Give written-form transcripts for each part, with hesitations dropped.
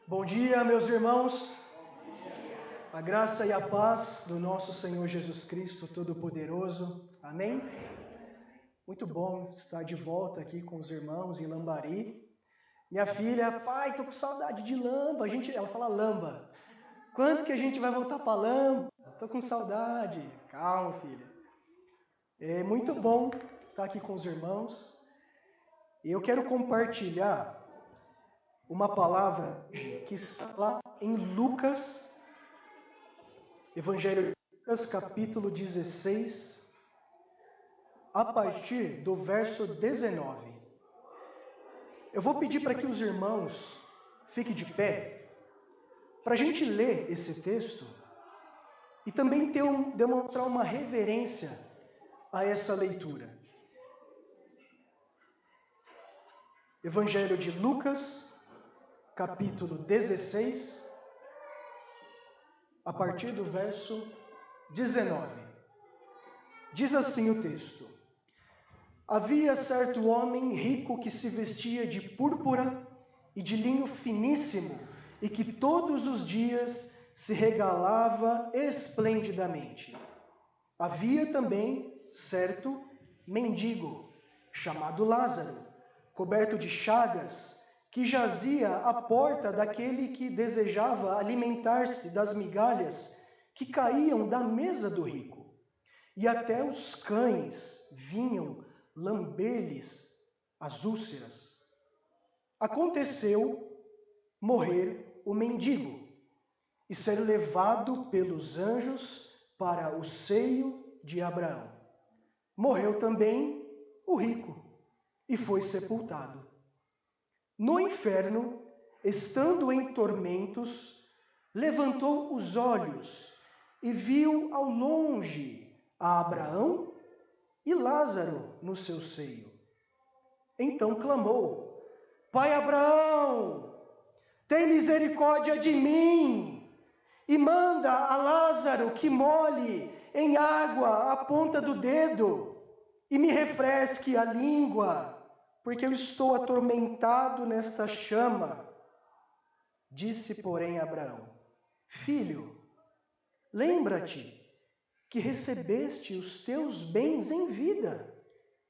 Bom dia, meus irmãos. A graça e a paz do nosso Senhor Jesus Cristo Todo-Poderoso. Amém? Muito bom estar de volta aqui com os irmãos em Lambari. Minha filha, pai, tô com saudade de Lamba. Ela fala Lamba. Quando que a gente vai voltar para Lamba? Tô com saudade. Calma, filha. É muito bom estar aqui com os irmãos. E eu quero compartilhar uma palavra que está lá em Lucas, Evangelho de Lucas, capítulo 16, a partir do verso 19. Eu vou pedir para que os irmãos fiquem de pé, para a gente ler esse texto e também demonstrar uma reverência a essa leitura. Evangelho de Lucas, capítulo 16, a partir do verso 19. Diz assim o texto: Havia certo homem rico que se vestia de púrpura e de linho finíssimo e que todos os dias se regalava esplendidamente. Havia também certo mendigo, chamado Lázaro, coberto de chagas, que jazia à porta daquele que desejava alimentar-se das migalhas que caíam da mesa do rico. E até os cães vinham lamber-lhes as úlceras. Aconteceu morrer o mendigo e ser levado pelos anjos para o seio de Abraão. Morreu também o rico e foi sepultado. No inferno, estando em tormentos, levantou os olhos e viu ao longe a Abraão e Lázaro no seu seio. Então clamou: Pai Abraão, tem misericórdia de mim e manda a Lázaro que molhe em água a ponta do dedo e me refresque a língua, porque eu estou atormentado nesta chama. Disse, porém, Abraão: Filho, lembra-te que recebeste os teus bens em vida,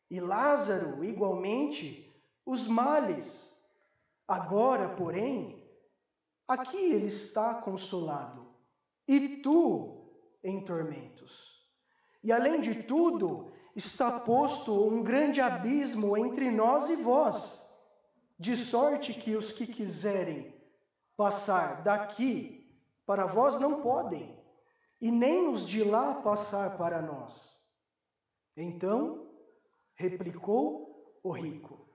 e Lázaro, igualmente, os males. Agora, porém, aqui ele está consolado, e tu em tormentos. E além de tudo, está posto um grande abismo entre nós e vós, de sorte que os que quiserem passar daqui para vós não podem, e nem os de lá passar para nós. Então replicou o rico: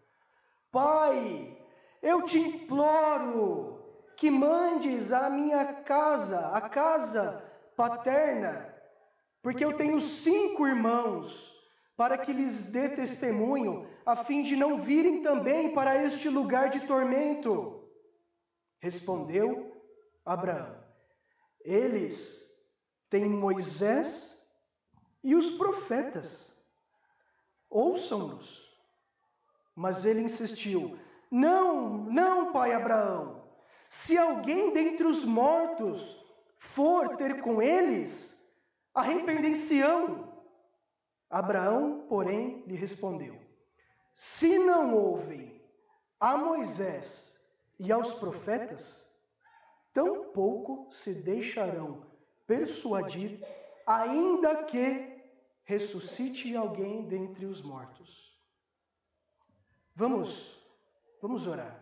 Pai, eu te imploro que mandes a minha casa, a casa paterna, porque eu tenho 5 irmãos, para que lhes dê testemunho, a fim de não virem também para este lugar de tormento. Respondeu Abraão: Eles têm Moisés e os profetas. Ouçam-nos. Mas ele insistiu: Não, pai Abraão. Se alguém dentre os mortos for ter com eles, arrependem-se-ão. Abraão, porém, lhe respondeu: Se não ouvem a Moisés e aos profetas, tampouco se deixarão persuadir, ainda que ressuscite alguém dentre os mortos. Vamos orar.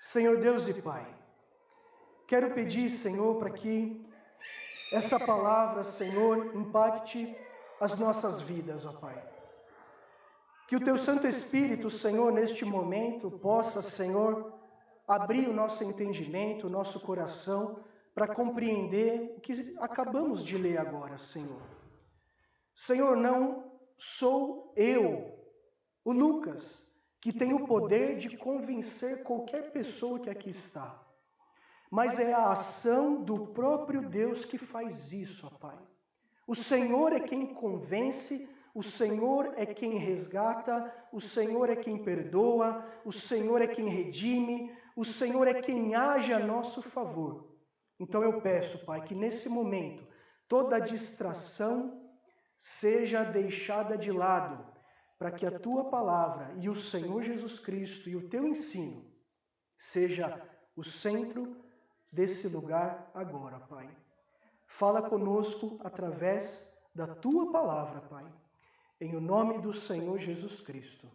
Senhor Deus e Pai, quero pedir, Senhor, para que essa palavra, Senhor, impacte as nossas vidas, ó Pai. Que o Teu Santo Espírito, Senhor, neste momento, possa, Senhor, abrir o nosso entendimento, o nosso coração, para compreender o que acabamos de ler agora, Senhor. Senhor, não sou eu, o Lucas, que tem o poder de convencer qualquer pessoa que aqui está. Mas é a ação do próprio Deus que faz isso, ó Pai. O Senhor é quem convence, o Senhor é quem resgata, o Senhor é quem perdoa, o Senhor é quem redime, o Senhor é quem age a nosso favor. Então eu peço, Pai, que nesse momento toda distração seja deixada de lado, para que a Tua palavra e o Senhor Jesus Cristo e o Teu ensino seja o centro desse lugar agora, Pai. Fala conosco através da Tua palavra, Pai. Em o nome do Senhor Jesus Cristo.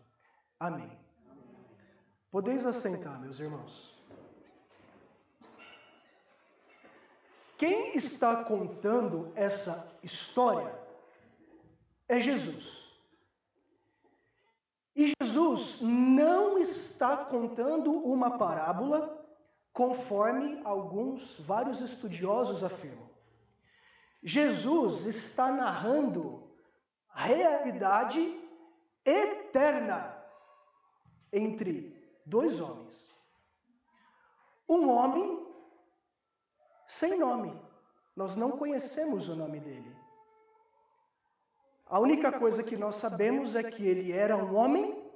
Amém. Podeis assentar, meus irmãos. Quem está contando essa história é Jesus. E Jesus não está contando uma parábola, conforme vários estudiosos afirmam. Jesus está narrando a realidade eterna entre dois homens. Um homem sem nome. Nós não conhecemos o nome dele. A única coisa que nós sabemos é que ele era um homem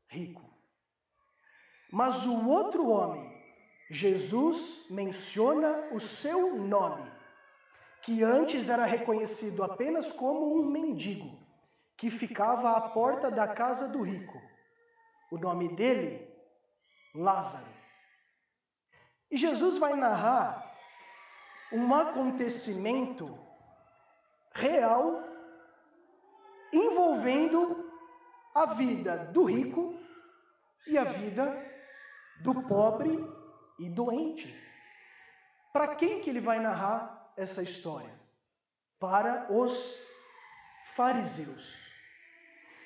rico. Mas o outro homem, Jesus menciona o seu nome, que antes era reconhecido apenas como um mendigo, que ficava à porta da casa do rico. O nome dele, Lázaro. E Jesus vai narrar um acontecimento real envolvendo a vida do rico e a vida do pobre e doente. Para quem que ele vai narrar essa história? Para os fariseus.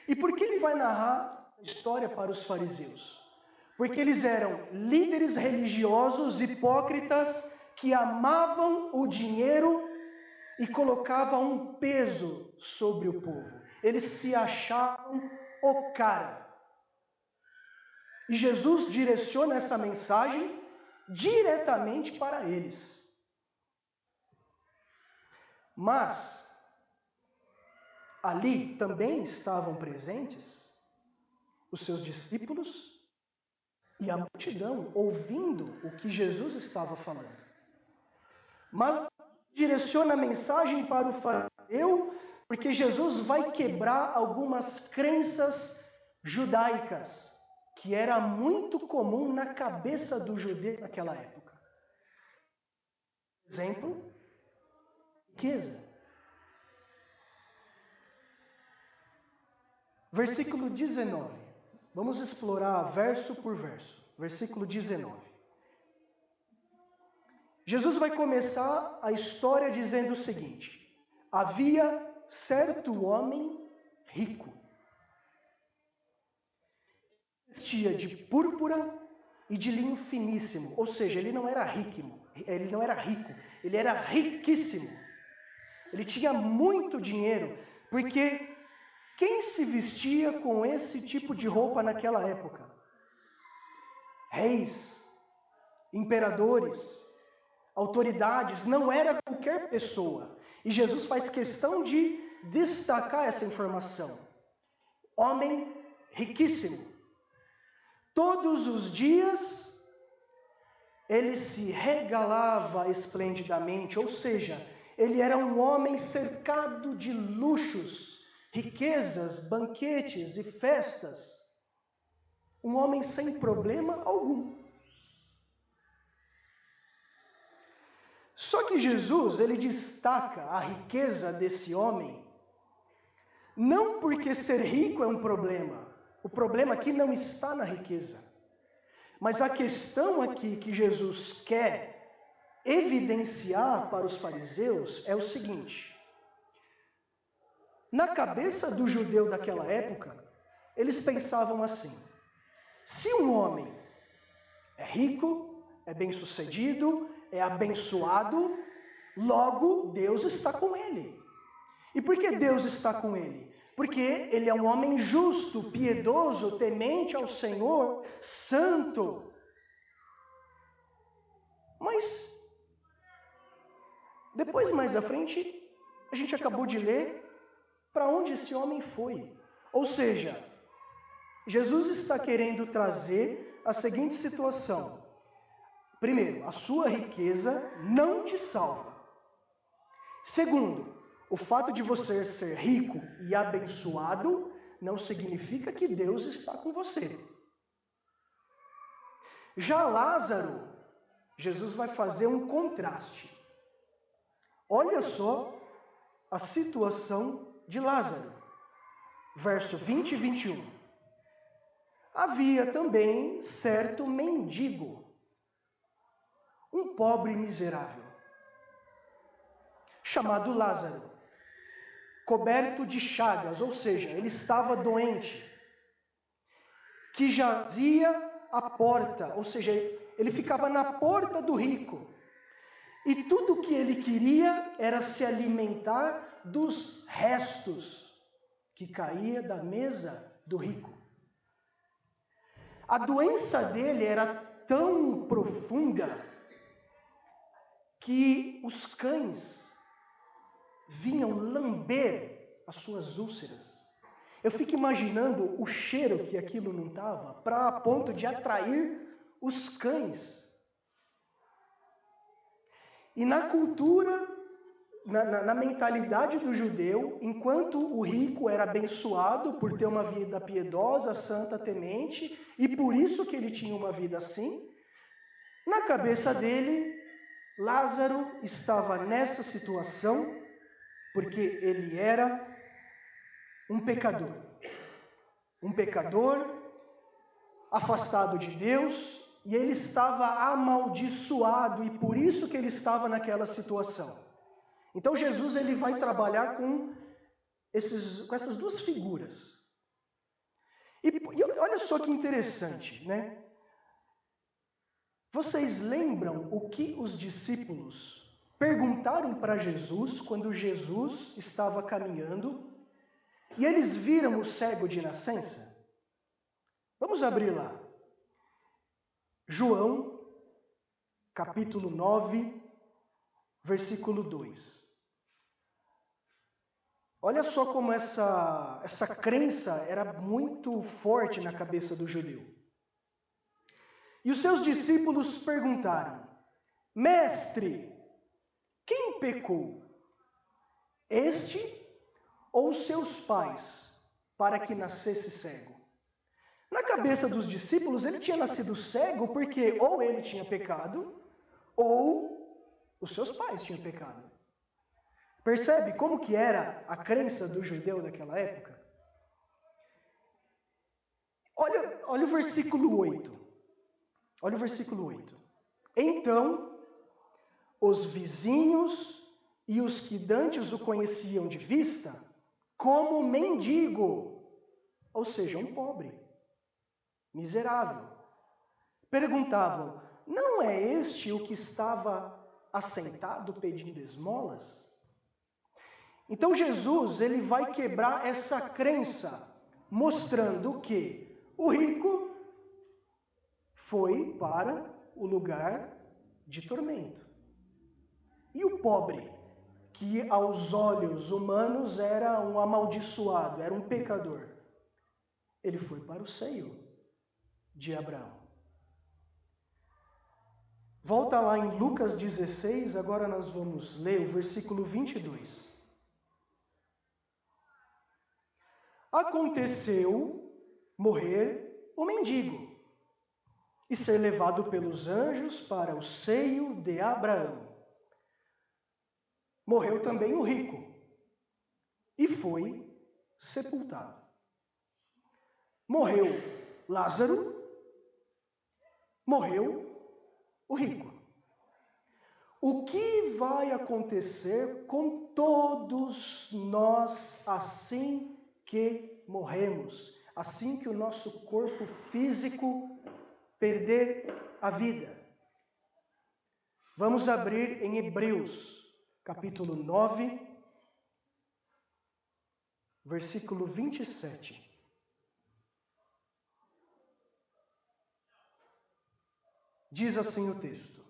E por que ele vai narrar a história para os fariseus? Porque eles eram líderes religiosos hipócritas que amavam o dinheiro e colocavam um peso sobre o povo. Eles se achavam o cara. E Jesus direciona essa mensagem diretamente para eles. Mas ali também estavam presentes os seus discípulos e a multidão ouvindo o que Jesus estava falando. Mas direciona a mensagem para o fariseu, porque Jesus vai quebrar algumas crenças judaicas, que era muito comum na cabeça do judeu naquela época. Exemplo, riqueza. Versículo 19. Vamos explorar verso por verso. Versículo 19. Jesus vai começar a história dizendo o seguinte: havia certo homem rico. Vestia de púrpura e de linho finíssimo, ou seja, ele não era rico, ele era riquíssimo. Ele tinha muito dinheiro, porque quem se vestia com esse tipo de roupa naquela época? Reis, imperadores, autoridades, não era qualquer pessoa. E Jesus faz questão de destacar essa informação. Homem riquíssimo. Todos os dias ele se regalava esplendidamente, ou seja, ele era um homem cercado de luxos, riquezas, banquetes e festas. Um homem sem problema algum. Só que Jesus, ele destaca a riqueza desse homem, não porque ser rico é um problema. O problema aqui não está na riqueza. Mas a questão aqui que Jesus quer evidenciar para os fariseus é o seguinte: na cabeça do judeu daquela época, eles pensavam assim: se um homem é rico, é bem-sucedido, é abençoado, logo Deus está com ele. E por que Deus está com ele? Porque ele é um homem justo, piedoso, temente ao Senhor, santo. Mas, depois mais à frente, a gente acabou de ler para onde esse homem foi. Ou seja, Jesus está querendo trazer a seguinte situação. Primeiro, a sua riqueza não te salva. Segundo, o fato de você ser rico e abençoado não significa que Deus está com você. Já Lázaro, Jesus vai fazer um contraste. Olha só a situação de Lázaro. Verso 20 e 21. Havia também certo mendigo, um pobre miserável, chamado Lázaro, coberto de chagas, ou seja, ele estava doente, que jazia à porta, ou seja, ele ficava na porta do rico. E tudo o que ele queria era se alimentar dos restos que caía da mesa do rico. A doença dele era tão profunda que os cães vinham lamber as suas úlceras. Eu fico imaginando o cheiro que aquilo não estava, para a ponto de atrair os cães. E na cultura, na mentalidade do judeu, enquanto o rico era abençoado por ter uma vida piedosa, santa, temente, e por isso que ele tinha uma vida assim, na cabeça dele, Lázaro estava nessa situação porque ele era um pecador. Um pecador afastado de Deus, e ele estava amaldiçoado, e por isso que ele estava naquela situação. Então Jesus ele vai trabalhar com essas duas figuras. E olha só que interessante, né? Vocês lembram o que os discípulos perguntaram para Jesus quando Jesus estava caminhando e eles viram o cego de nascença? Vamos abrir lá. João, capítulo 9, versículo 2. Olha só como essa crença era muito forte na cabeça do judeu. E os seus discípulos perguntaram: Mestre, quem pecou? Este ou os seus pais, para que nascesse cego? Na cabeça dos discípulos, ele tinha nascido cego porque ou ele tinha pecado, ou os seus pais tinham pecado. Percebe como que era a crença do judeu daquela época? Olha o versículo 8. Olha o versículo 8. Então, os vizinhos e os que dantes o conheciam de vista, como mendigo, ou seja, um pobre, miserável, perguntavam: não é este o que estava assentado pedindo esmolas? Então Jesus ele vai quebrar essa crença, mostrando que o rico foi para o lugar de tormento. E o pobre, que aos olhos humanos era um amaldiçoado, era um pecador, ele foi para o seio de Abraão. Volta lá em Lucas 16, agora nós vamos ler o versículo 22. Aconteceu morrer o mendigo e ser levado pelos anjos para o seio de Abraão. Morreu também o rico e foi sepultado. Morreu Lázaro, morreu o rico. O que vai acontecer com todos nós assim que morremos, assim que o nosso corpo físico perder a vida? Vamos abrir em Hebreus, capítulo 9, versículo 27. Diz assim o texto: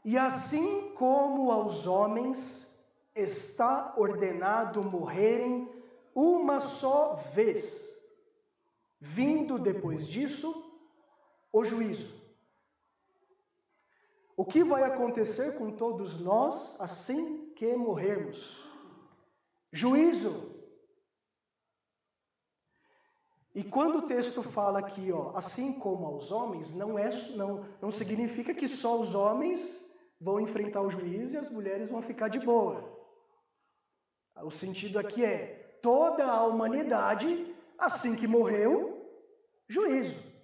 E assim como aos homens está ordenado morrerem uma só vez, vindo depois disso o juízo. O que vai acontecer com todos nós assim que morrermos? Juízo. E quando o texto fala aqui, assim como aos homens, não significa que só os homens vão enfrentar o juízo e as mulheres vão ficar de boa. O sentido aqui é toda a humanidade, assim que morreu, juízo.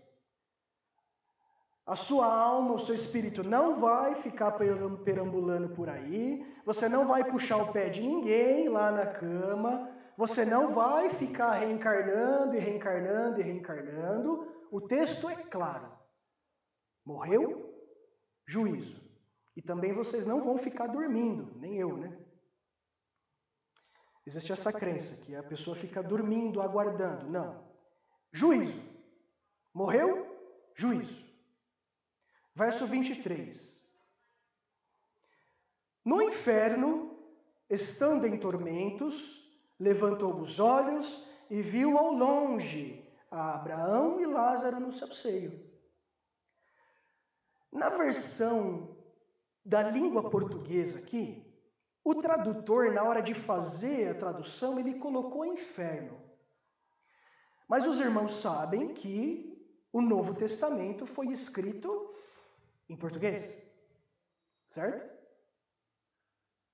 A sua alma, o seu espírito não vai ficar perambulando por aí, você não vai puxar o pé de ninguém lá na cama, você não vai ficar reencarnando e reencarnando e reencarnando. O texto é claro. Morreu, juízo. E também vocês não vão ficar dormindo, nem eu, né? Existe essa crença que a pessoa fica dormindo, aguardando. Não. Juízo. Morreu, juízo. Verso 23. No inferno, estando em tormentos, levantou os olhos e viu ao longe a Abraão e Lázaro no seu seio. Na versão da língua portuguesa aqui, o tradutor, na hora de fazer a tradução, ele colocou inferno. Mas os irmãos sabem que o Novo Testamento foi escrito em português, certo?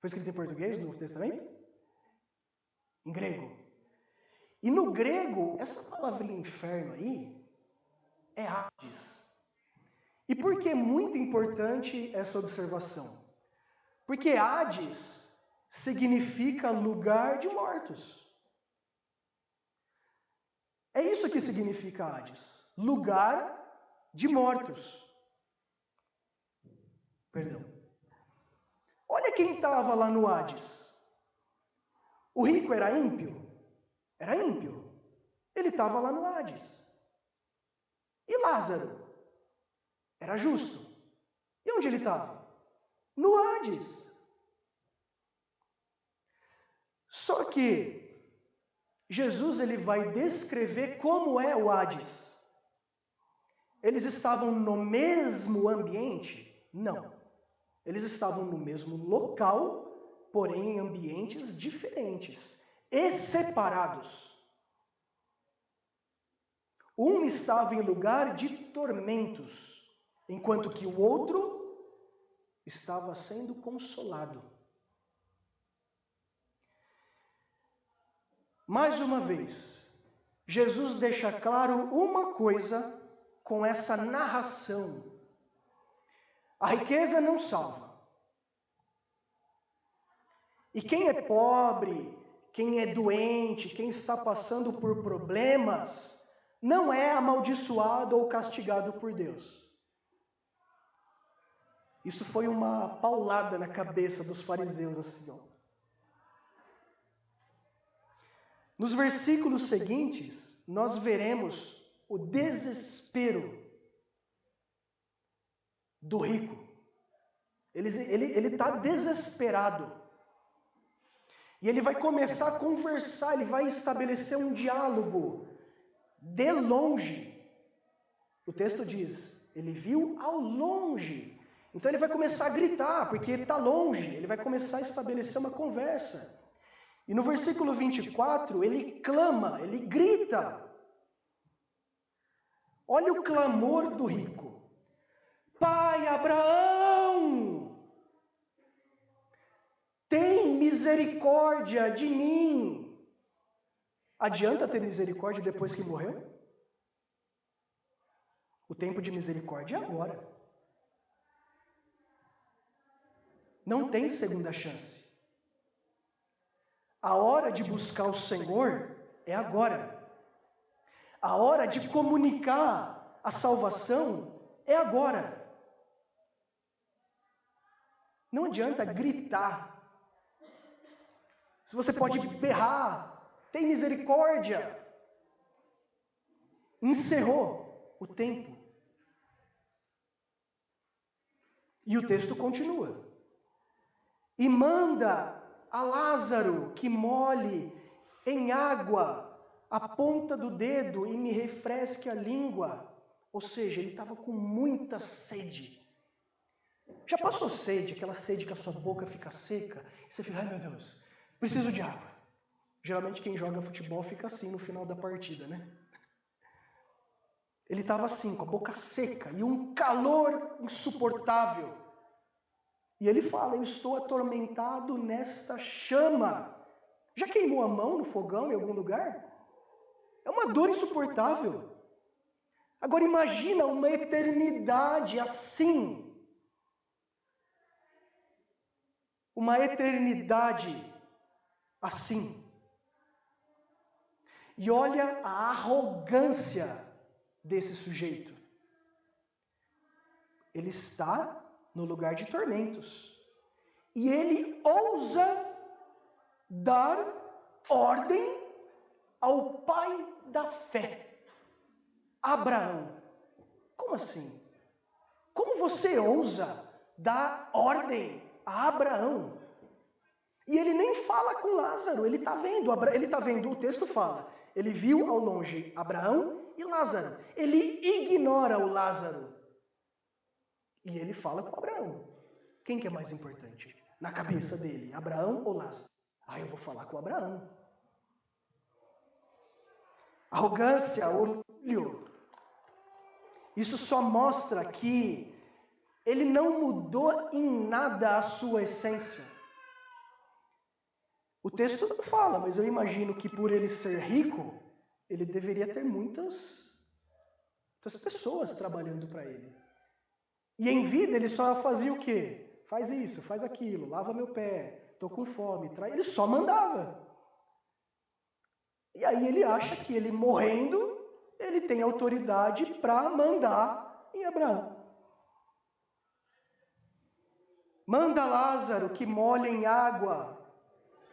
Foi escrito em português o Novo Testamento? Em grego. E no grego, essa palavrinha inferno aí é Hades. E por que é muito importante essa observação? Porque Hades significa lugar de mortos. É isso que significa Hades, lugar de mortos. Perdão. Olha quem estava lá no Hades. O rico era ímpio? Era ímpio. Ele estava lá no Hades. E Lázaro? Era justo. E onde ele estava? No Hades. Só que Jesus ele vai descrever como é o Hades. Eles estavam no mesmo ambiente? Não. Eles estavam no mesmo local, porém em ambientes diferentes e separados. Um estava em lugar de tormentos, enquanto que o outro estava sendo consolado. Mais uma vez, Jesus deixa claro uma coisa com essa narração. A riqueza não salva. E quem é pobre, quem é doente, quem está passando por problemas, não é amaldiçoado ou castigado por Deus. Isso foi uma paulada na cabeça dos fariseus assim, ó. Nos versículos seguintes, nós veremos o desespero do rico. Ele está desesperado. E ele vai começar a conversar, ele vai estabelecer um diálogo de longe. O texto diz, ele viu ao longe. Então ele vai começar a gritar, porque ele está longe. Ele vai começar a estabelecer uma conversa. E no versículo 24, ele clama, ele grita. Olha o clamor do rico. Pai Abraão, tem misericórdia de mim. Adianta ter misericórdia depois que morreu? O tempo de misericórdia é agora. Não tem segunda chance. A hora de buscar o Senhor é agora. A hora de comunicar a salvação é agora. Não adianta gritar. Se você pode berrar, tem misericórdia. Encerrou o tempo. E o texto continua. E manda a Lázaro que molhe em água a ponta do dedo e me refresque a língua, Ou seja, ele estava com muita sede. Já passou sede, aquela sede que a sua boca fica seca, e você fica, ai meu Deus, preciso de água. Geralmente quem joga futebol fica assim no final da partida, né? Ele estava assim, com a boca seca e um calor insuportável. E ele fala, eu estou atormentado nesta chama. Já queimou a mão no fogão em algum lugar? É uma dor insuportável. Agora imagina uma eternidade assim. Uma eternidade assim. E olha a arrogância desse sujeito. Ele está no lugar de tormentos. E ele ousa dar ordem ao pai da fé, Abraão. Como assim? Como você ousa dar ordem a Abraão? E ele nem fala com Lázaro, ele está vendo, o texto fala, ele viu ao longe Abraão e Lázaro. Ele ignora o Lázaro. E ele fala com Abraão. Quem que é mais importante? Na cabeça dele, Abraão ou Lázaro? Eu vou falar com Abraão. Arrogância, orgulho. Isso só mostra que ele não mudou em nada a sua essência. O texto não fala, mas eu imagino que por ele ser rico, ele deveria ter muitas pessoas trabalhando para ele. E em vida ele só fazia o quê? Faz isso, faz aquilo, lava meu pé, tô com fome, ele só mandava. E aí ele acha que ele morrendo, ele tem autoridade para mandar em Abraão. Manda Lázaro que molhe em água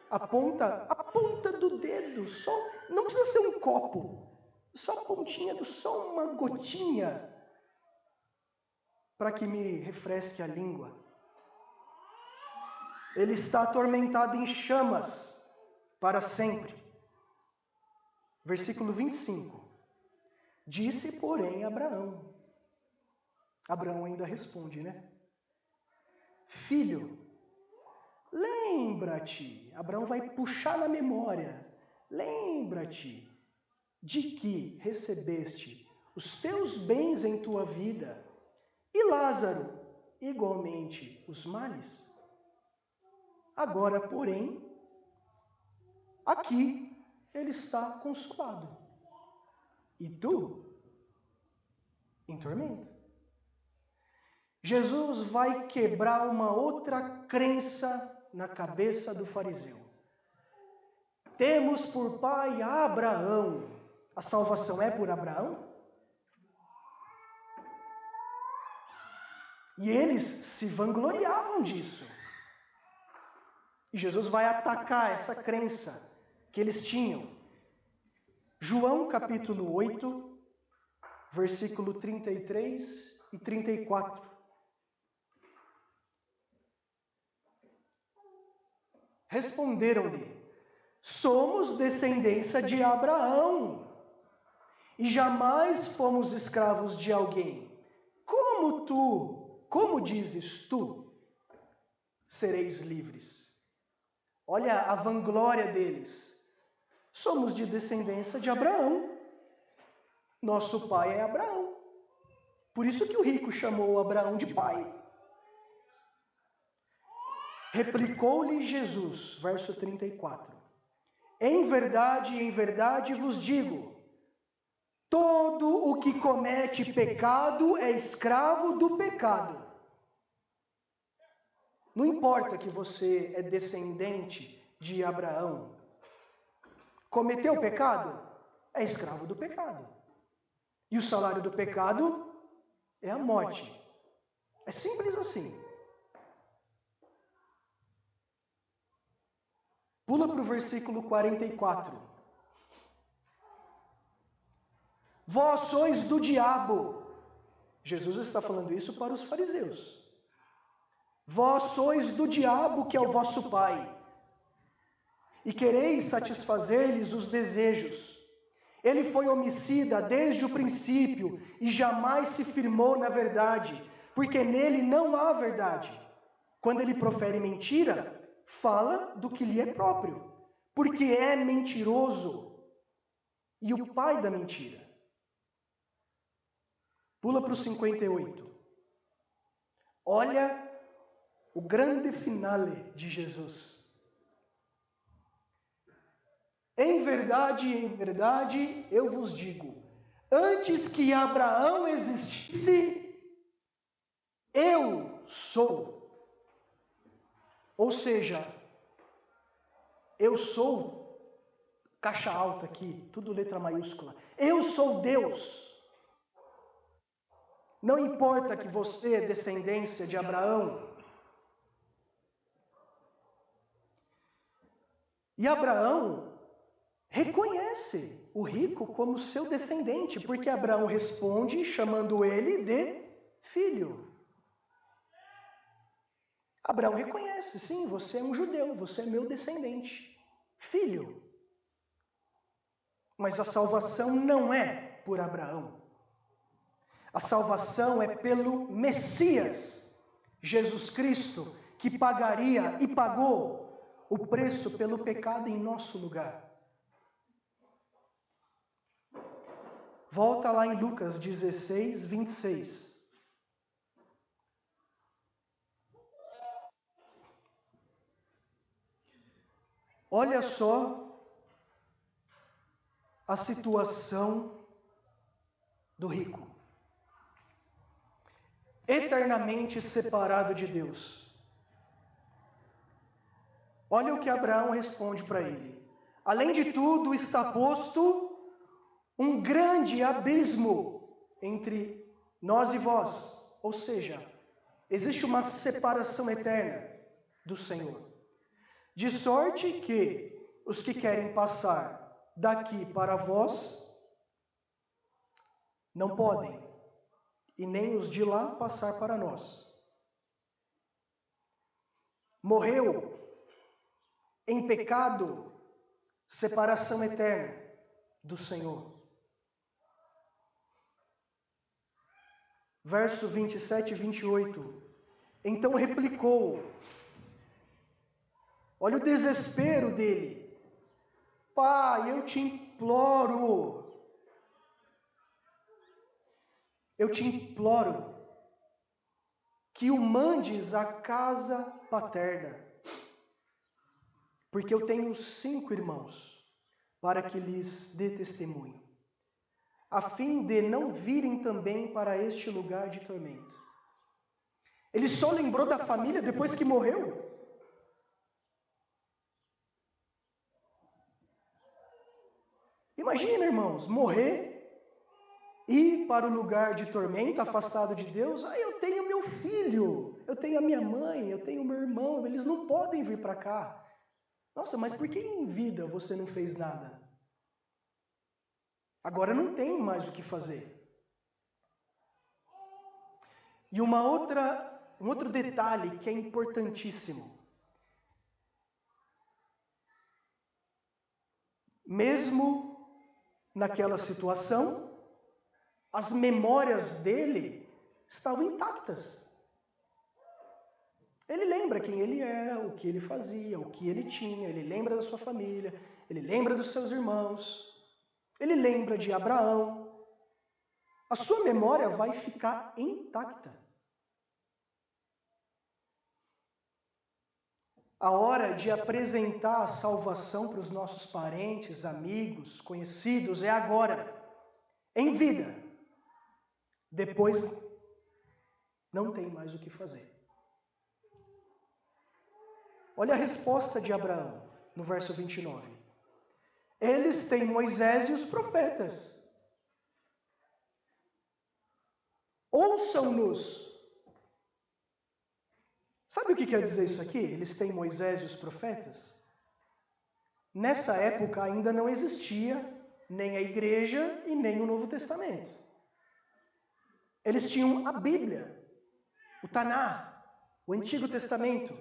a ponta do dedo, só, não precisa ser um copo, só a pontinha, só uma gotinha, para que me refresque a língua. Ele está atormentado em chamas para sempre. Versículo 25. Disse, porém, Abraão. Abraão ainda responde, né? Filho, lembra-te. Abraão vai puxar na memória. Lembra-te de que recebeste os teus bens em tua vida e Lázaro igualmente os males. Agora, porém, aqui ele está consolado. E tu, em tormento. Jesus vai quebrar uma outra crença na cabeça do fariseu. Temos por pai Abraão. A salvação é por Abraão? E eles se vangloriavam disso. E Jesus vai atacar essa crença que eles tinham. João capítulo 8, versículo 33 e 34. Responderam-lhe, somos descendência de Abraão e jamais fomos escravos de alguém. Como dizes tu, sereis livres? Olha a vanglória deles. Somos de descendência de Abraão. Nosso pai é Abraão. Por isso que o rico chamou Abraão de pai. Replicou-lhe Jesus, verso 34. Em verdade vos digo, todo o que comete pecado é escravo do pecado. Não importa que você é descendente de Abraão. Cometeu pecado? É escravo do pecado. E o salário do pecado é a morte. É simples assim. Pula para o versículo 44. Vós sois do diabo. Jesus está falando isso para os fariseus. Vós sois do diabo, que é o vosso pai, e quereis satisfazer-lhes os desejos. Ele foi homicida desde o princípio e jamais se firmou na verdade, porque nele não há verdade. Quando ele profere mentira, fala do que lhe é próprio, porque é mentiroso e o pai da mentira. Pula para o 58. Olha o grande finale de Jesus. Em verdade, eu vos digo, antes que Abraão existisse, eu sou. Ou seja, eu sou, caixa alta aqui, tudo letra maiúscula. Eu sou Deus. Não importa que você é descendência de Abraão. E Abraão reconhece o rico como seu descendente, porque Abraão responde chamando ele de filho. Abraão reconhece, sim, você é um judeu, você é meu descendente, filho. Mas a salvação não é por Abraão. A salvação é pelo Messias, Jesus Cristo, que pagaria e pagou o preço pelo pecado em nosso lugar. Volta lá em Lucas 16, 26. Olha só a situação do rico. Eternamente separado de Deus. Olha o que Abraão responde para ele. Além de tudo, está posto um grande abismo entre nós e vós. Ou seja, existe uma separação eterna do Senhor. De sorte que os que querem passar daqui para vós não podem, e nem os de lá passar para nós. Morreu em pecado, separação eterna do Senhor. Verso 27 e 28. Então replicou, olha o desespero dele. Pai, eu te imploro que o mandes à casa paterna, porque eu tenho 5 irmãos, para que lhes dê testemunho, a fim de não virem também para este lugar de tormento. Ele só lembrou da família depois que morreu? Imagina, irmãos, morrer, ir para o lugar de tormento, afastado de Deus. Eu tenho meu filho, eu tenho a minha mãe, eu tenho meu irmão, eles não podem vir para cá. Nossa, mas por que em vida você não fez nada? Agora não tem mais o que fazer. E um outro detalhe que é importantíssimo. Mesmo naquela situação, as memórias dele estavam intactas. Ele lembra quem ele era, o que ele fazia, o que ele tinha, ele lembra da sua família, ele lembra dos seus irmãos, ele lembra de Abraão. A sua memória vai ficar intacta. A hora de apresentar a salvação para os nossos parentes, amigos, conhecidos é agora, em vida. Depois, não tem mais o que fazer. Olha a resposta de Abraão, no verso 29. Eles têm Moisés e os profetas. Ouçam-nos. Sabe o que quer dizer isso aqui? Eles têm Moisés e os profetas? Nessa época ainda não existia nem a igreja e nem o Novo Testamento. Eles tinham a Bíblia, o Taná, o Antigo Testamento.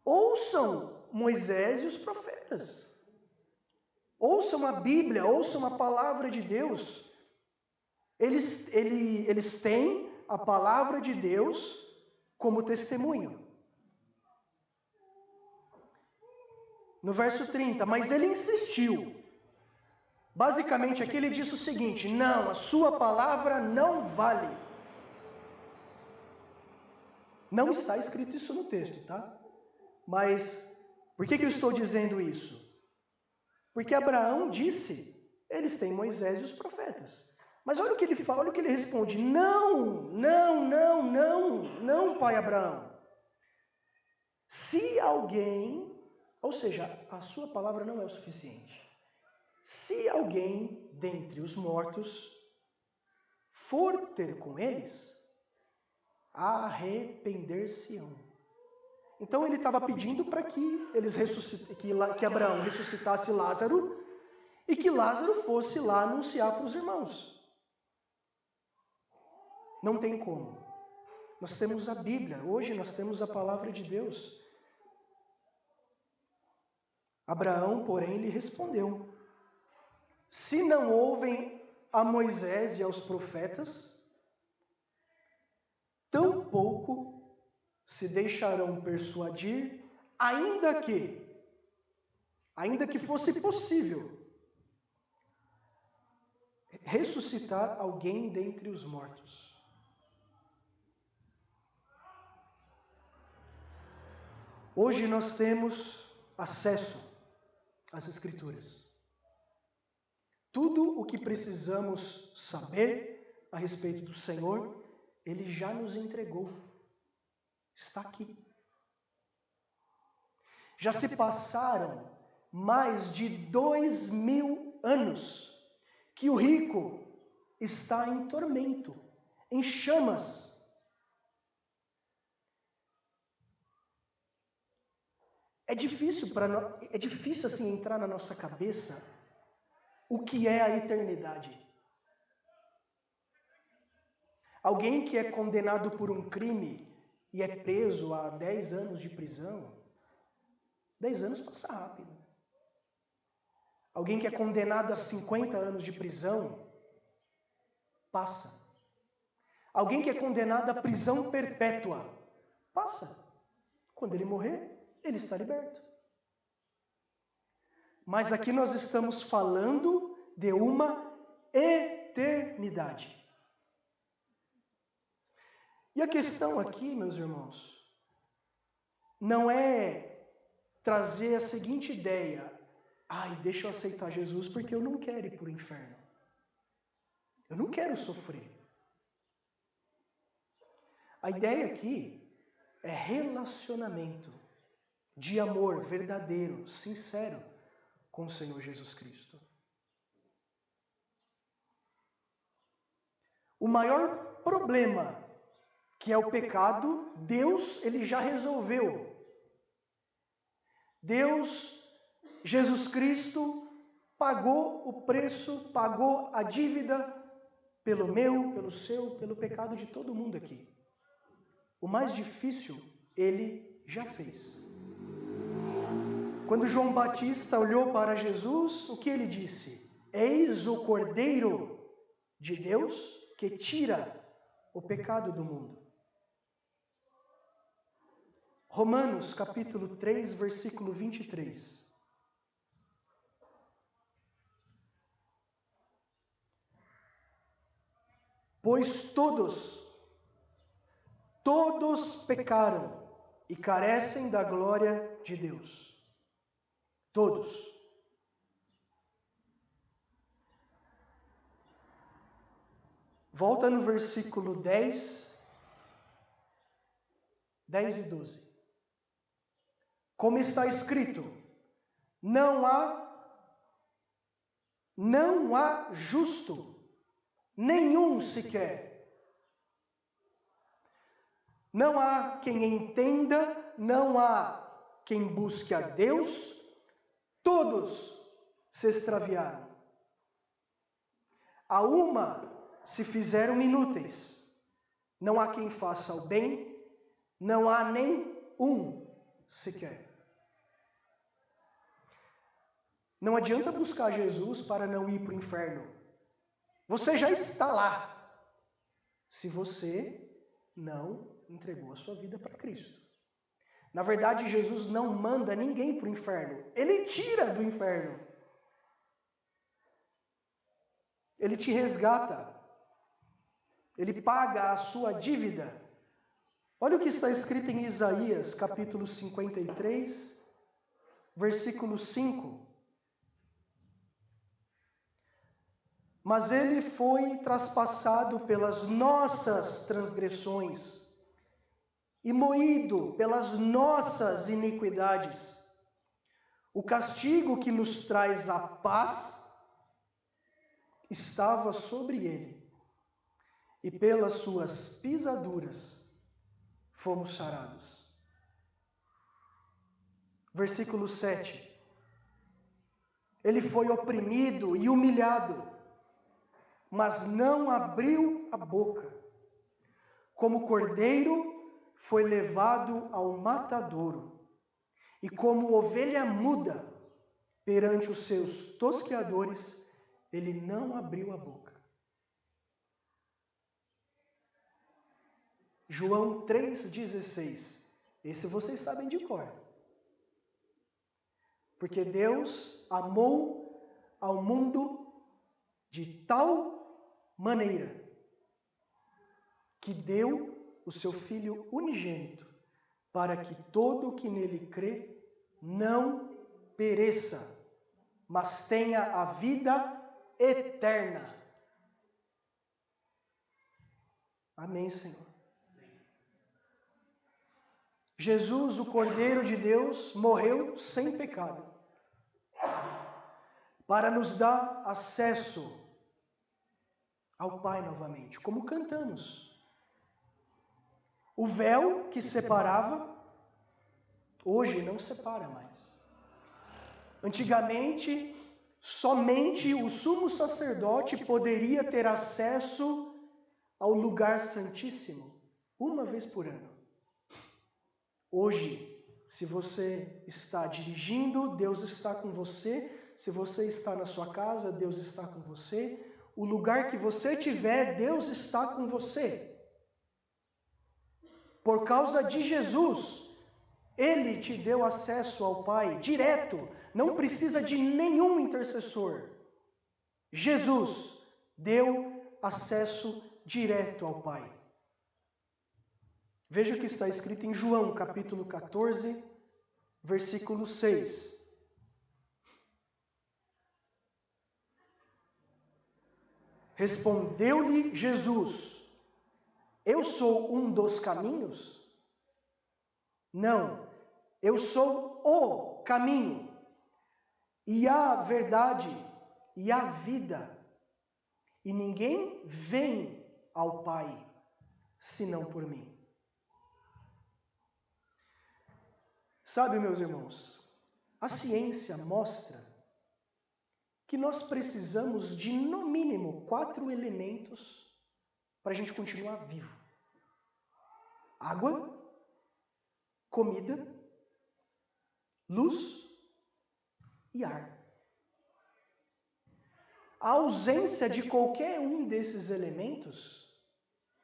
Ouçam Moisés e os profetas. ouçam a Bíblia, ouçam a palavra de Deus. Eles têm a palavra de Deus como testemunho. No verso 30, mas ele insistiu. Basicamente aqui ele disse o seguinte: não, a sua palavra não vale. Não está escrito isso no texto, tá? Mas por que eu estou dizendo isso? Porque Abraão disse, eles têm Moisés e os profetas. Mas olha o que ele fala, olha o que ele responde: não, pai Abraão. Se alguém, ou seja, a sua palavra não é o suficiente. Se alguém dentre os mortos for ter com eles, arrepender-se-ão. Então ele estava pedindo para que que Abraão ressuscitasse Lázaro e que Lázaro fosse lá anunciar para os irmãos. Não tem como. Nós temos a Bíblia, hoje nós temos a palavra de Deus. Abraão, porém, lhe respondeu: se não ouvem a Moisés e aos profetas, tampouco se deixarão persuadir, ainda que fosse possível ressuscitar alguém dentre os mortos. Hoje nós temos acesso às Escrituras. Tudo o que precisamos saber a respeito do Senhor, Ele já nos entregou. Está aqui. Já se passaram mais de 2000 anos que o rico está em tormento, em chamas. É difícil assim entrar na nossa cabeça o que é a eternidade. Alguém que é condenado por um crime e é preso a 10 anos de prisão, 10 anos passa rápido. Alguém que é condenado a 50 anos de prisão, passa. Alguém que é condenado à prisão perpétua, passa. Quando ele morrer, ele está liberto. Mas aqui nós estamos falando de uma eternidade. E a questão aqui, meus irmãos, não é trazer a seguinte ideia: deixa eu aceitar Jesus porque eu não quero ir para o inferno. Eu não quero sofrer. A ideia aqui é relacionamento de amor verdadeiro, sincero com o Senhor Jesus Cristo. O maior problema, que é o pecado, Deus, ele já resolveu. Deus, Jesus Cristo, pagou o preço, pagou a dívida pelo meu, pelo seu, pelo pecado de todo mundo aqui. O mais difícil, ele já fez. Quando João Batista olhou para Jesus, o que ele disse? Eis o Cordeiro de Deus que tira o pecado do mundo. Romanos capítulo 3, versículo 23. Pois todos pecaram e carecem da glória de Deus. Todos. Volta no versículo 10 e 12. Como está escrito, não há justo, nenhum sequer. Não há quem entenda, não há quem busque a Deus, todos se extraviaram. A uma se fizeram inúteis, não há quem faça o bem, não há nem um sequer. Não adianta buscar Jesus para não ir para o inferno. Você já está lá, se você não entregou a sua vida para Cristo. Na verdade, Jesus não manda ninguém para o inferno. Ele tira do inferno. Ele te resgata. Ele paga a sua dívida. Olha o que está escrito em Isaías, capítulo 53, versículo 5. Mas ele foi traspassado pelas nossas transgressões e moído pelas nossas iniquidades. O castigo que nos traz a paz estava sobre ele, e pelas suas pisaduras fomos sarados. Versículo 7. Ele foi oprimido e humilhado, mas não abriu a boca. Como cordeiro foi levado ao matadouro, e como ovelha muda perante os seus tosqueadores, ele não abriu a boca. João 3,16. Esse vocês sabem de cor. Porque Deus amou ao mundo de tal maneira que deu o seu Filho unigênito, para que todo o que nele crê não pereça, mas tenha a vida eterna. Amém, Senhor. Jesus, o Cordeiro de Deus, morreu sem pecado, para nos dar acesso ao Pai novamente, como cantamos. O véu que separava, hoje não separa mais. Antigamente, somente o sumo sacerdote poderia ter acesso ao lugar santíssimo uma vez por ano. Hoje, se você está dirigindo, Deus está com você. Se você está na sua casa, Deus está com você. O lugar que você tiver, Deus está com você. Por causa de Jesus, Ele te deu acesso ao Pai direto, não precisa de nenhum intercessor. Jesus deu acesso direto ao Pai. Veja o que está escrito em João, capítulo 14, versículo 6. Respondeu-lhe Jesus: eu sou um dos caminhos? Não, eu sou o caminho, e a verdade, e a vida. E ninguém vem ao Pai, senão por mim. Sabe, meus irmãos, a ciência mostra que nós precisamos de, no mínimo, 4 elementos para a gente continuar vivo. Água, comida, luz e ar. A ausência de qualquer um desses elementos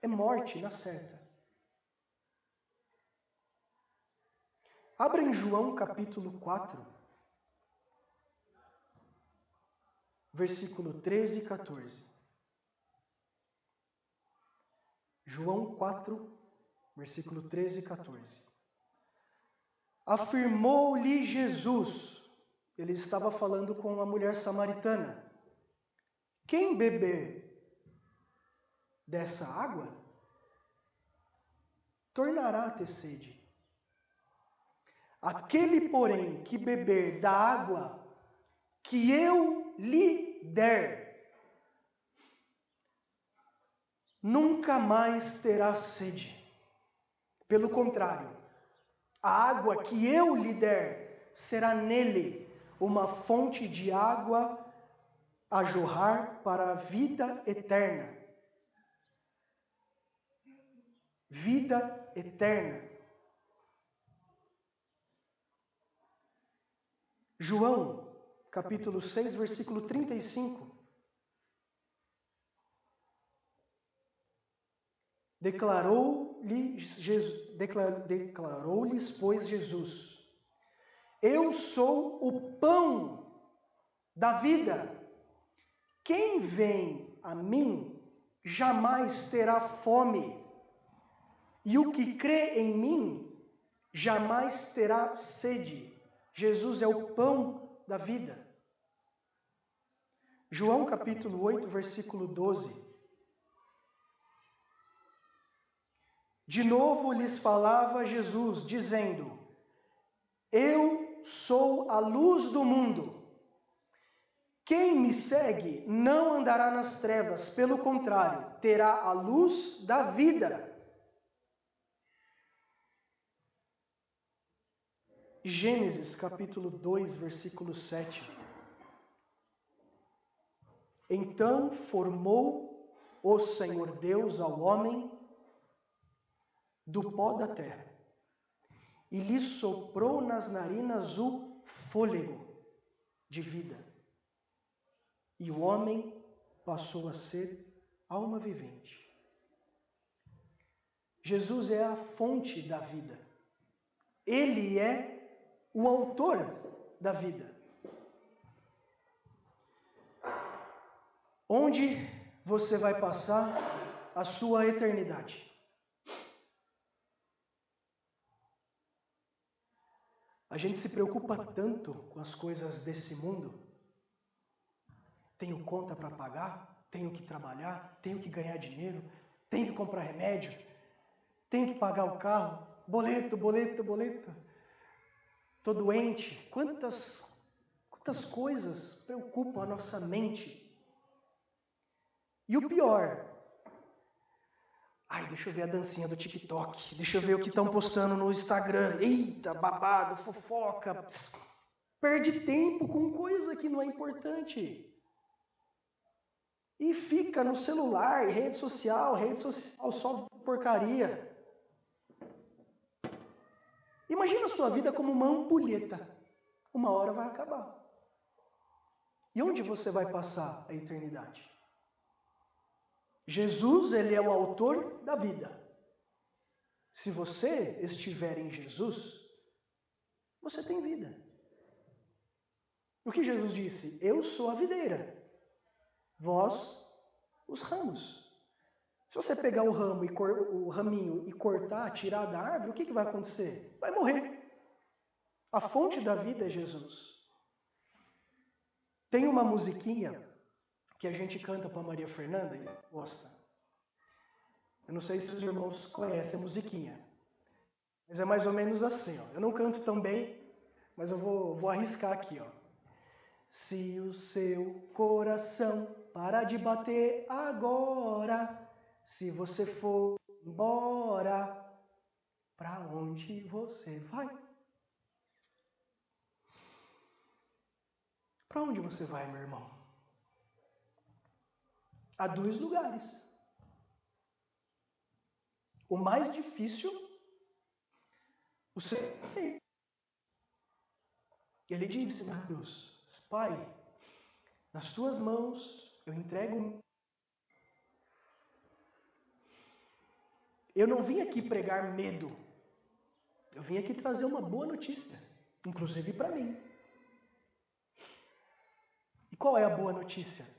é morte na certa. Abra em João capítulo 4, versículo 13 e 14. João 4, versículo 13 e 14. Afirmou-lhe Jesus, ele estava falando com uma mulher samaritana: quem beber dessa água, tornará a ter sede. Aquele, porém, que beber da água que eu lhe der, nunca mais terá sede. Pelo contrário, a água que eu lhe der será nele uma fonte de água a jorrar para a vida eterna. Vida eterna. João, capítulo 6, versículo 35. Declarou-lhes, pois, Jesus: Eu sou o pão da vida. Quem vem a mim jamais terá fome, e o que crê em mim jamais terá sede. Jesus é o pão da vida. João capítulo 8, versículo 12. De novo lhes falava Jesus, dizendo: Eu sou a luz do mundo. Quem me segue não andará nas trevas, pelo contrário, terá a luz da vida. Gênesis capítulo 2, versículo 7. Então formou o Senhor Deus ao homem do pó da terra e lhe soprou nas narinas o fôlego de vida. E o homem passou a ser alma vivente. Jesus é a fonte da vida. Ele é o autor da vida. Onde você vai passar a sua eternidade? A gente se preocupa tanto com as coisas desse mundo. Tenho conta para pagar, tenho que trabalhar, tenho que ganhar dinheiro, tenho que comprar remédio, tenho que pagar o carro, boleto. Estou doente. Quantas coisas preocupam a nossa mente? E o pior, deixa eu ver a dancinha do TikTok, deixa eu ver o que estão postando no Instagram, eita, babado, fofoca, perde tempo com coisa que não é importante. E fica no celular, rede social só porcaria. Imagina a sua vida como uma ampulheta. Uma hora vai acabar. E onde você vai passar a eternidade? Jesus, ele é o autor da vida. Se você estiver em Jesus, você tem vida. O que Jesus disse? Eu sou a videira, vós os ramos. Se você pegar o raminho e cortar, tirar da árvore, o que vai acontecer? Vai morrer. A fonte da vida é Jesus. Tem uma musiquinha que a gente canta para Maria Fernanda e gosta. Eu não sei se os irmãos conhecem a musiquinha, mas é mais ou menos assim, ó. Eu não canto tão bem, mas eu vou arriscar aqui, ó. Se o seu coração parar de bater agora, se você for embora, para onde você vai? Para onde você vai, meu irmão? Há dois lugares. O mais difícil, o seu. Ele disse na cruz: Pai, nas tuas mãos eu entrego. Eu não vim aqui pregar medo. Eu vim aqui trazer uma boa notícia, inclusive para mim. E qual é a boa notícia?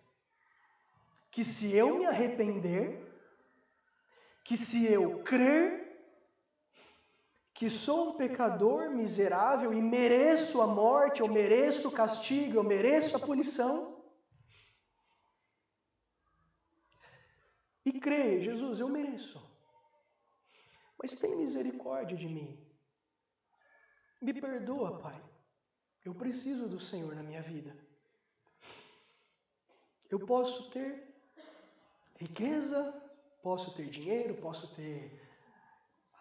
Que se eu me arrepender, que se eu crer que sou um pecador miserável e mereço a morte, eu mereço o castigo, eu mereço a punição, e crer, Jesus, eu mereço, mas tem misericórdia de mim. Me perdoa, Pai. Eu preciso do Senhor na minha vida. Eu posso ter riqueza, posso ter dinheiro, posso ter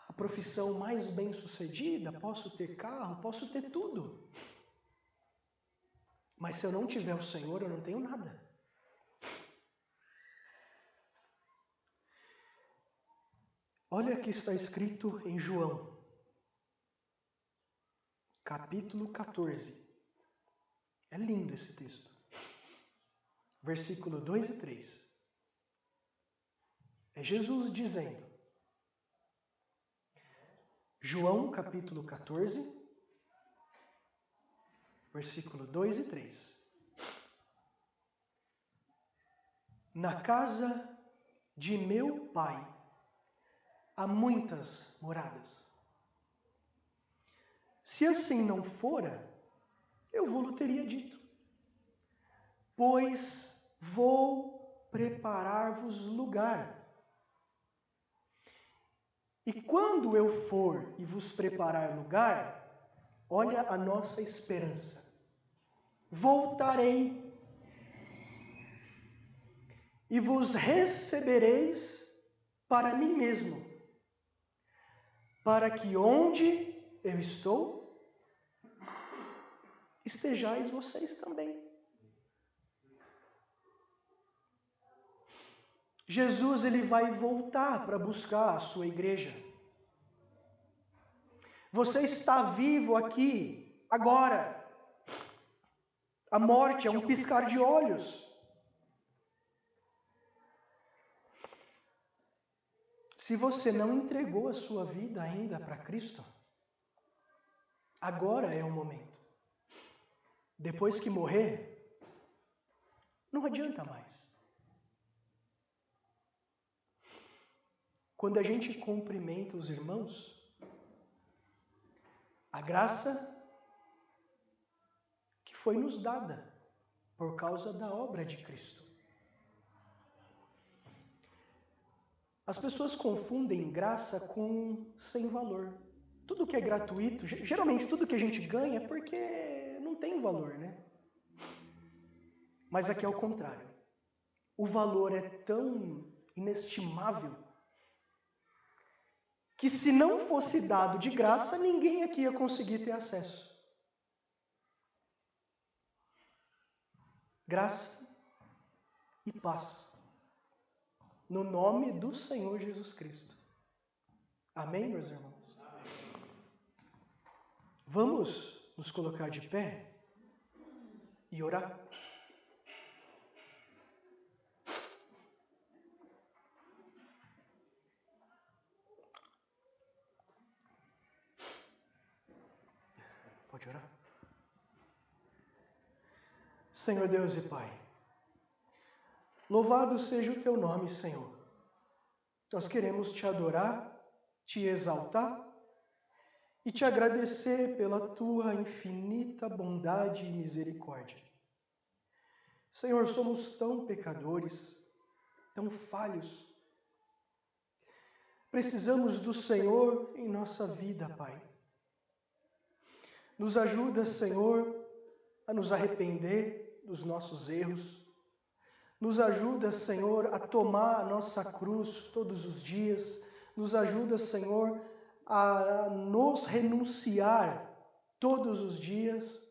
a profissão mais bem-sucedida, posso ter carro, posso ter tudo. Mas se eu não tiver o Senhor, eu não tenho nada. Olha o que está escrito em João, capítulo 14. É lindo esse texto. Versículo 2 e 3. É Jesus dizendo, João capítulo 14, versículo 2 e 3. Na casa de meu Pai há muitas moradas. Se assim não fora, eu vou-lo teria dito. Pois vou preparar-vos lugar. E quando eu for e vos preparar lugar, olha a nossa esperança. Voltarei e vos recebereis para mim mesmo, para que onde eu estou, estejais vocês também. Jesus ele vai voltar para buscar a sua igreja. Você está vivo aqui, agora. A morte é um piscar de olhos. Se você não entregou a sua vida ainda para Cristo, agora é o momento. Depois que morrer, não adianta mais. Quando a gente cumprimenta os irmãos, a graça que foi nos dada por causa da obra de Cristo. As pessoas confundem graça com sem valor. Tudo que é gratuito, geralmente tudo que a gente ganha é porque não tem valor, né? Mas aqui é o contrário. O valor é tão inestimável que se não fosse dado de graça, ninguém aqui ia conseguir ter acesso. Graça e paz. No nome do Senhor Jesus Cristo. Amém, meus irmãos? Vamos nos colocar de pé e orar? Pode orar? Senhor Deus e Pai, louvado seja o Teu nome, Senhor. Nós queremos Te adorar, Te exaltar e Te agradecer pela Tua infinita bondade e misericórdia. Senhor, somos tão pecadores, tão falhos. Precisamos do Senhor em nossa vida, Pai. Nos ajuda, Senhor, a nos arrepender dos nossos erros. Nos ajuda, Senhor, a tomar a nossa cruz todos os dias. Nos ajuda, Senhor, a nos renunciar todos os dias.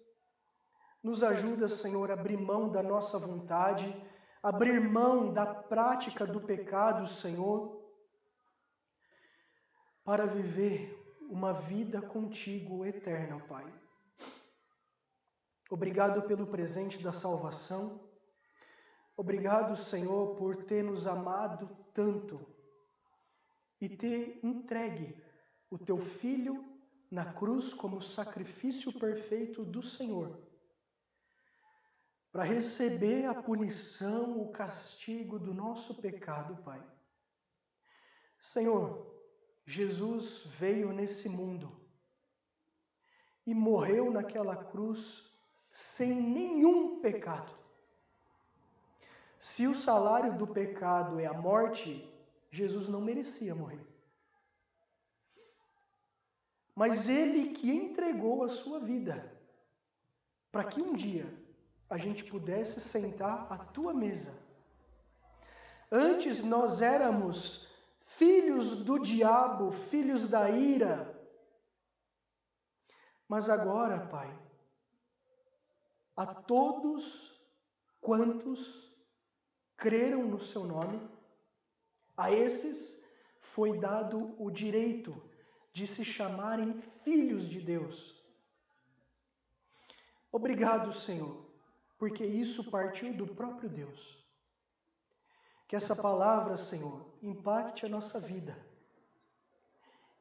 Nos ajuda, Senhor, a abrir mão da nossa vontade, abrir mão da prática do pecado, Senhor, para viver uma vida contigo eterna, Pai. Obrigado pelo presente da salvação. Obrigado, Senhor, por ter nos amado tanto e ter entregue o Teu Filho na cruz como sacrifício perfeito do Senhor, para receber a punição, o castigo do nosso pecado, Pai. Senhor, Jesus veio nesse mundo e morreu naquela cruz sem nenhum pecado. Se o salário do pecado é a morte, Jesus não merecia morrer. Mas Ele que entregou a sua vida para que um dia a gente pudesse sentar à Tua mesa. Antes nós éramos filhos do diabo, filhos da ira. Mas agora, Pai, a todos quantos creram no Seu nome, a esses foi dado o direito de se chamarem filhos de Deus. Obrigado, Senhor, porque isso partiu do próprio Deus. Que essa palavra, Senhor, impacte a nossa vida.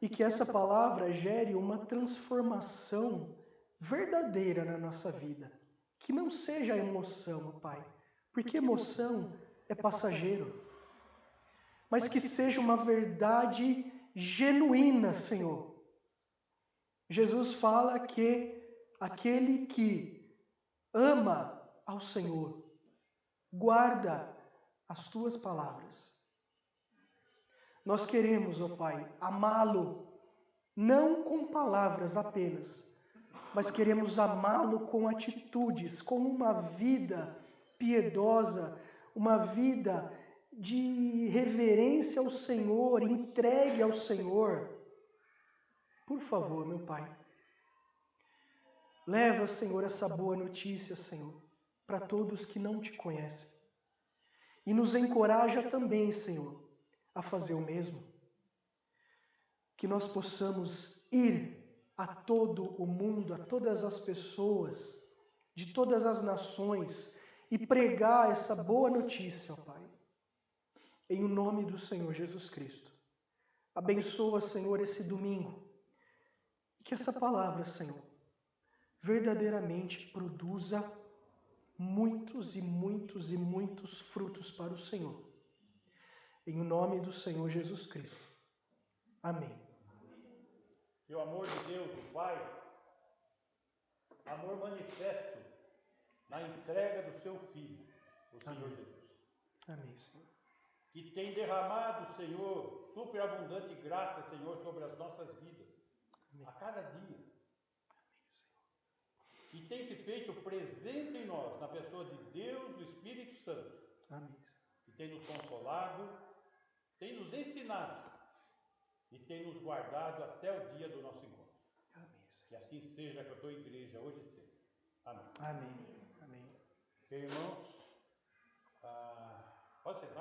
E que essa palavra gere uma transformação verdadeira na nossa vida. Que não seja emoção, Pai, porque emoção é passageiro. Mas que seja uma verdade genuína, Senhor. Jesus fala que aquele que ama ao Senhor guarda as tuas palavras. Nós queremos, ó Pai, amá-lo, não com palavras apenas, mas queremos amá-lo com atitudes, com uma vida piedosa, uma vida de reverência ao Senhor, entregue ao Senhor. Por favor, meu Pai, leva, Senhor, essa boa notícia, Senhor, para todos que não te conhecem. E nos encoraja também, Senhor, a fazer o mesmo. Que nós possamos ir a todo o mundo, a todas as pessoas, de todas as nações, e pregar essa boa notícia, ó Pai. Em nome do Senhor Jesus Cristo. Abençoa, Senhor, esse domingo. Que essa palavra, Senhor, verdadeiramente produza muitos e muitos e muitos frutos para o Senhor. Em nome do Senhor Jesus Cristo. Amém. Que o amor de Deus, o Pai, amor manifesto na entrega do seu Filho, o Senhor Jesus. Amém, Senhor. Que tem derramado, Senhor, superabundante graça, Senhor, sobre as nossas vidas, Amém. a cada dia. Amém, Senhor. E tem se feito presente em nós, na pessoa de Deus, o Espírito Santo. Amém, Senhor. Que tem nos consolado, tem nos ensinado e tem nos guardado até o dia do nosso encontro. Amém, Senhor. Que assim seja com a tua igreja hoje e sempre. Amém. Amém. Amém. Irmãos, pode sentar.